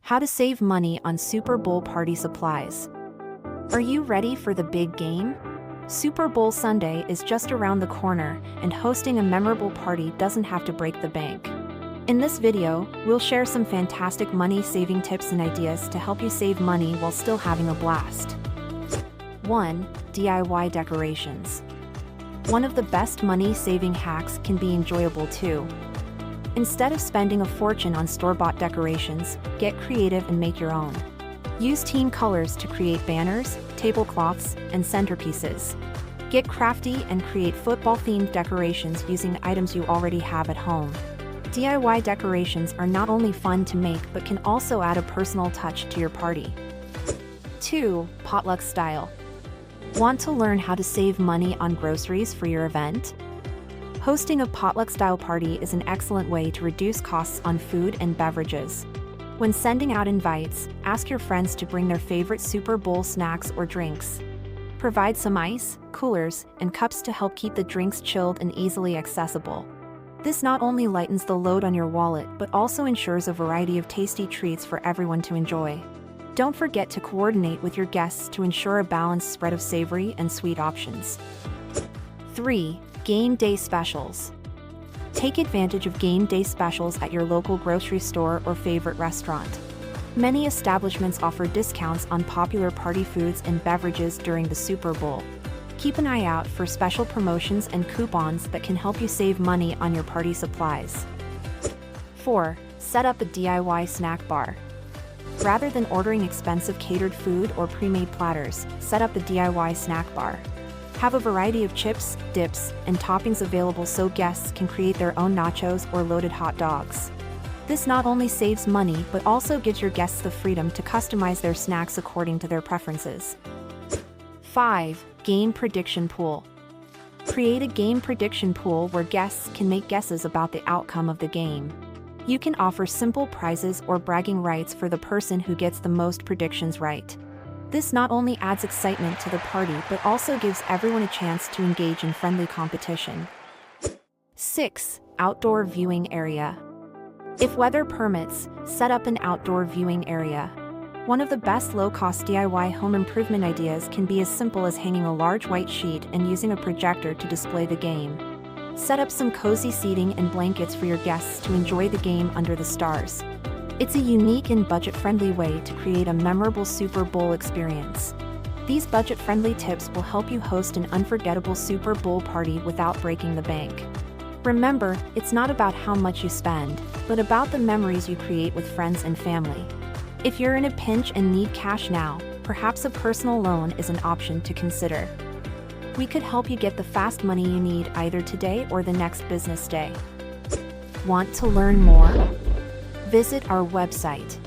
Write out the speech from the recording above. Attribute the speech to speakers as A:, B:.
A: How to save money on Super Bowl party supplies. Are you ready for the big game? Super Bowl Sunday is just around the corner, and hosting a memorable party doesn't have to break the bank. In this video, we'll share some fantastic money-saving tips and ideas to help you save money while still having a blast. 1. DIY decorations. One of the best money-saving hacks can be enjoyable too. Instead of spending a fortune on store-bought decorations, get creative and make your own. Use team colors to create banners, tablecloths, and centerpieces. Get crafty and create football-themed decorations using items you already have at home. DIY decorations are not only fun to make but can also add a personal touch to your party. 2. Potluck Style. Want to learn how to save money on groceries for your event? Hosting a potluck-style party is an excellent way to reduce costs on food and beverages. When sending out invites, ask your friends to bring their favorite Super Bowl snacks or drinks. Provide some ice, coolers, and cups to help keep the drinks chilled and easily accessible. This not only lightens the load on your wallet but also ensures a variety of tasty treats for everyone to enjoy. Don't forget to coordinate with your guests to ensure a balanced spread of savory and sweet options. 3. Gameday Specials. Take advantage of Gameday Specials at your local grocery store or favorite restaurant. Many establishments offer discounts on popular party foods and beverages during the Super Bowl. Keep an eye out for special promotions and coupons that can help you save money on your party supplies. 4. Set up a DIY snack bar. Rather than ordering expensive catered food or pre-made platters, set up a DIY snack bar. Have a variety of chips, dips, and toppings available so guests can create their own nachos or loaded hot dogs. This not only saves money but also gives your guests the freedom to customize their snacks according to their preferences. 5. Game Prediction Pool. Create a game prediction pool where guests can make guesses about the outcome of the game. You can offer simple prizes or bragging rights for the person who gets the most predictions right. This not only adds excitement to the party but also gives everyone a chance to engage in friendly competition. 6. Outdoor viewing area. If weather permits, set up an outdoor viewing area. One of the best low-cost DIY home improvement ideas can be as simple as hanging a large white sheet and using a projector to display the game. Set up some cozy seating and blankets for your guests to enjoy the game under the stars. It's a unique and budget-friendly way to create a memorable Super Bowl experience. These budget-friendly tips will help you host an unforgettable Super Bowl party without breaking the bank. Remember, it's not about how much you spend, but about the memories you create with friends and family. If you're in a pinch and need cash now, perhaps a personal loan is an option to consider. We could help you get the fast money you need either today or the next business day. Want to learn more? Visit our website,